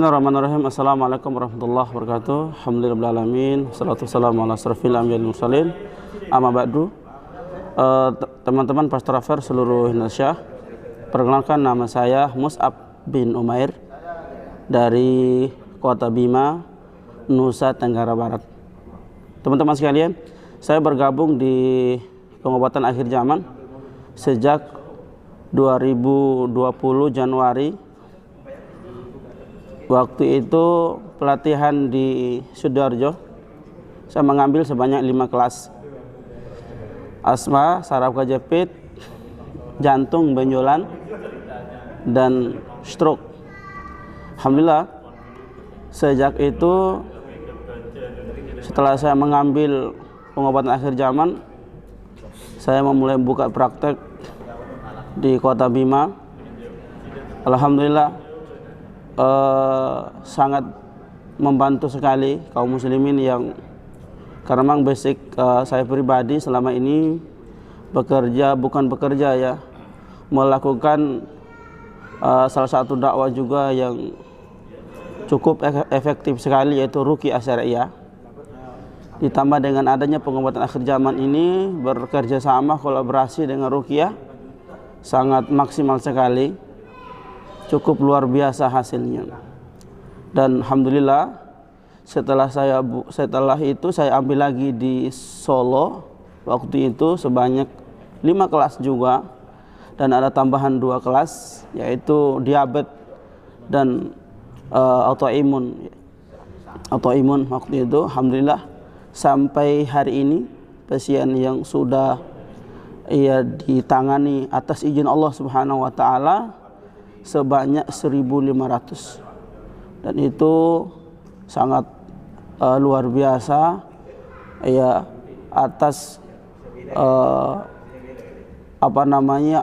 Bismillahirrahmanirrahim. Assalamualaikum warahmatullahi wabarakatuh. Alhamdulillahirrahmanirrahim. Salatu wassalamu ala asrafil anbiya'i wal mursalin. Amma ba'du. Teman-teman Pastor Affair seluruh Indonesia, perkenalkan nama saya Mus'ab bin Umair dari Kota Bima, Nusa Tenggara Barat. Teman-teman sekalian, saya bergabung di pengobatan akhir zaman sejak 2020 Januari. Waktu itu pelatihan di Sidoarjo, saya mengambil sebanyak 5 kelas. Asma, saraf kejepit, jantung benjolan, dan stroke. Alhamdulillah, sejak itu setelah saya mengambil pengobatan akhir zaman, saya memulai buka praktek di Kota Bima. Alhamdulillah, sangat membantu sekali kaum muslimin yang karena memang basic saya pribadi selama ini bukan bekerja ya, melakukan salah satu dakwah juga yang cukup efektif sekali, yaitu Ruqyah Syariah. Ditambah dengan adanya pengobatan akhir zaman ini, bekerja sama kolaborasi dengan Ruqyah sangat maksimal sekali, cukup luar biasa hasilnya. Dan alhamdulillah setelah itu saya ambil lagi di Solo, waktu itu sebanyak 5 kelas juga, dan ada tambahan 2 kelas yaitu diabetes dan autoimun waktu itu. Alhamdulillah sampai hari ini pasien yang sudah ditangani atas izin Allah Subhanahu wa taala sebanyak 1.500, dan itu sangat luar biasa ya, atas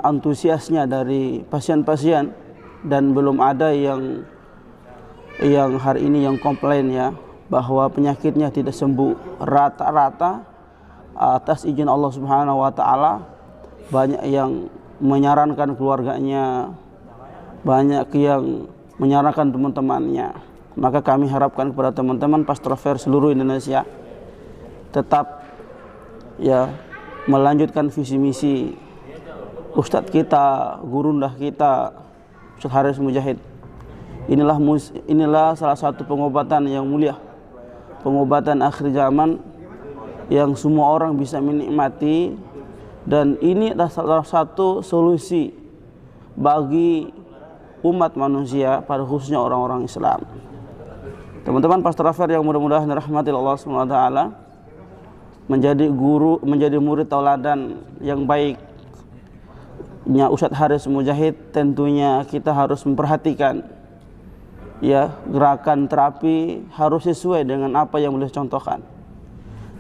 antusiasnya dari pasien-pasien, dan belum ada yang hari ini yang komplain ya bahwa penyakitnya tidak sembuh. Rata-rata atas izin Allah Subhanahu wa taala, banyak yang menyarankan keluarganya, banyak yang menyarankan teman-temannya. Maka kami harapkan kepada teman-teman Pastor Affair seluruh Indonesia tetap ya melanjutkan visi misi Ustadz kita, gurundah kita, Ustadz Haris Mujahid. Inilah salah satu pengobatan yang mulia, pengobatan akhir zaman yang semua orang bisa menikmati, dan ini adalah salah satu solusi bagi umat manusia, pada khususnya orang-orang Islam. Teman-teman Pastor Affair yang mudah-mudahan dirahmati Allah Subhanahu wa taala, menjadi guru, menjadi murid tauladan yang baiknya Ustadz Haris Mujahid, tentunya kita harus memperhatikan ya, gerakan terapi harus sesuai dengan apa yang beliau contohkan.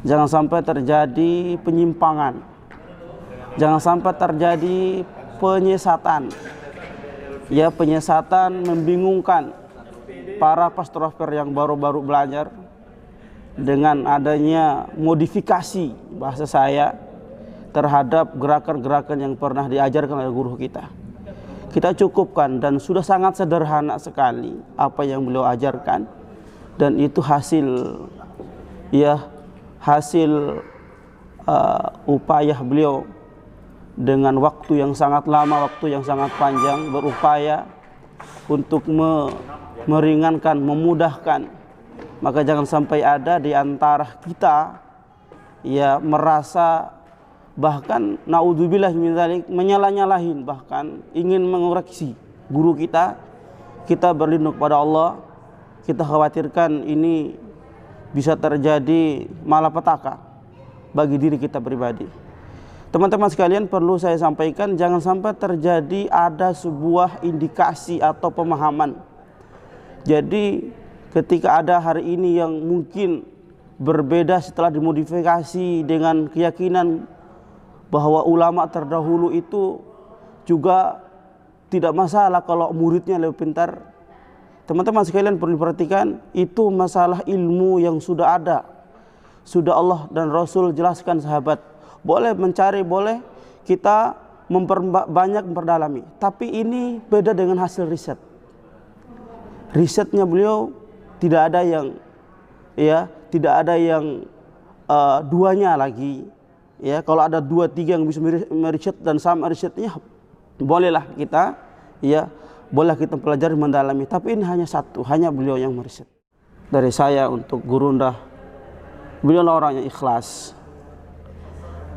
Jangan sampai terjadi penyimpangan, jangan sampai terjadi penyesatan. Ya, penyesatan membingungkan para Pastor Affair yang baru-baru belajar dengan adanya modifikasi bahasa saya terhadap gerakan-gerakan yang pernah diajarkan oleh guru kita. Kita cukupkan, dan sudah sangat sederhana sekali apa yang beliau ajarkan, dan itu hasil upaya beliau dengan waktu yang sangat lama, waktu yang sangat panjang, berupaya untuk meringankan, memudahkan. Maka jangan sampai ada di antara kita ya merasa, bahkan naudzubillah min dzalik, menyalah-nyalahin, bahkan ingin mengoreksi guru kita. Kita berlindung kepada Allah, kita khawatirkan ini bisa terjadi malapetaka bagi diri kita pribadi. Teman-teman sekalian, perlu saya sampaikan, jangan sampai terjadi ada sebuah indikasi atau pemahaman. Jadi ketika ada hari ini yang mungkin berbeda setelah dimodifikasi dengan keyakinan bahwa ulama terdahulu itu juga tidak masalah kalau muridnya lebih pintar. Teman-teman sekalian perlu diperhatikan, itu masalah ilmu yang sudah ada, sudah Allah dan Rasul jelaskan, sahabat. Boleh mencari, boleh kita memperbanyak, memperdalami. Tapi ini beda dengan hasil riset. risetnya beliau tidak ada yang duanya lagi. Ya, kalau ada 2-3 yang bisa meriset dan sama risetnya, bolehlah kita pelajari mendalami. Tapi ini hanya satu, hanya beliau yang meriset. Dari saya untuk Gurunda, beliau orang yang ikhlas.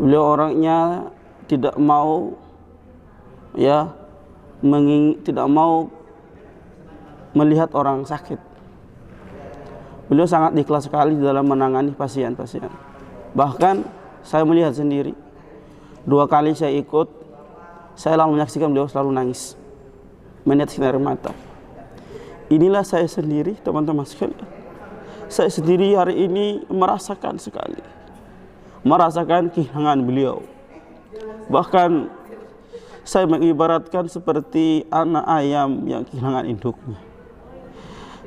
Beliau orangnya tidak mau tidak mau melihat orang sakit. Beliau sangat ikhlas sekali dalam menangani pasien-pasien. Bahkan saya melihat sendiri, 2 kali saya ikut, saya lalu menyaksikan beliau selalu nangis, menetes air mata. Inilah saya sendiri, teman-teman sekalian. Saya sendiri hari ini merasakan kehilangan beliau. Bahkan saya mengibaratkan seperti anak ayam yang kehilangan induknya.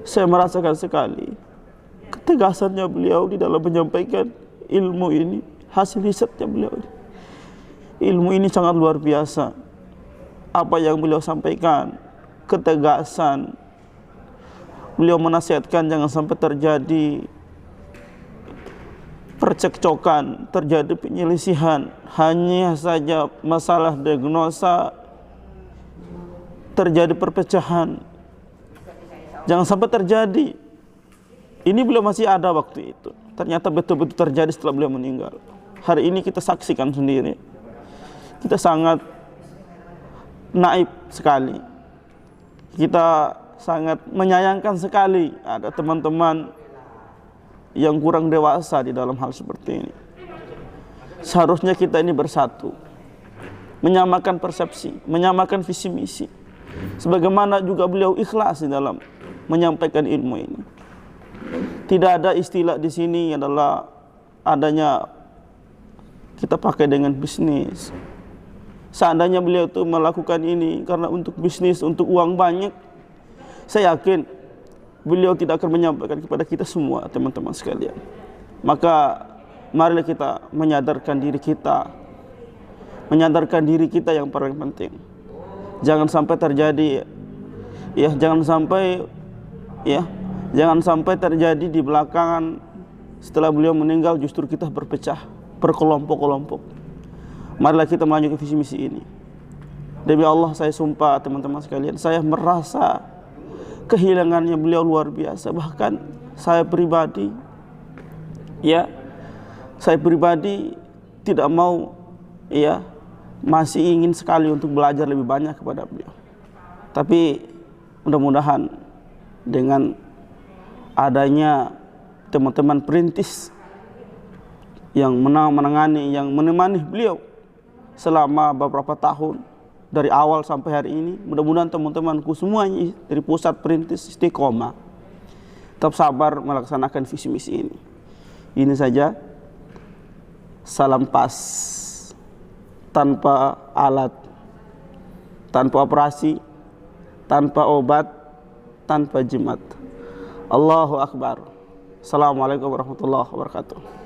Saya merasakan sekali ketegasannya beliau di dalam menyampaikan ilmu ini, hasil risetnya beliau ini. Ilmu ini sangat luar biasa. Apa yang beliau sampaikan, ketegasan. Beliau menasihatkan jangan sampai terjadi percekcokan, terjadi penyelisihan, hanya saja masalah diagnosa, terjadi perpecahan. Jangan sampai terjadi. Ini beliau masih ada waktu itu. Ternyata betul-betul terjadi setelah beliau meninggal. Hari ini kita saksikan sendiri. Kita sangat naib sekali. Kita sangat menyayangkan sekali ada teman-teman yang kurang dewasa di dalam hal seperti ini. Seharusnya kita ini bersatu, menyamakan persepsi, menyamakan visi misi. Sebagaimana juga beliau ikhlas di dalam menyampaikan ilmu ini. Tidak ada istilah di sini adalah adanya kita pakai dengan bisnis. Seandainya beliau itu melakukan ini karena untuk bisnis, untuk uang banyak, saya yakin beliau tidak akan menyampaikan kepada kita semua, teman-teman sekalian. Maka marilah kita menyadarkan diri kita yang paling penting. Jangan sampai terjadi jangan sampai terjadi di belakangan setelah beliau meninggal justru kita berpecah berkelompok-kelompok. Marilah kita melanjutkan visi misi ini. Demi Allah saya sumpah teman-teman sekalian, saya merasa kehilangannya beliau luar biasa. Bahkan saya pribadi tidak mau masih ingin sekali untuk belajar lebih banyak kepada beliau. Tapi mudah-mudahan dengan adanya teman-teman perintis yang menangani, yang menemani beliau selama beberapa tahun dari awal sampai hari ini, mudah-mudahan teman-temanku semuanya dari pusat perintis istiqomah tetap sabar melaksanakan visi misi ini. Ini saja, salam pas, tanpa alat, tanpa operasi, tanpa obat, tanpa jimat. Allahu Akbar. Assalamualaikum warahmatullahi wabarakatuh.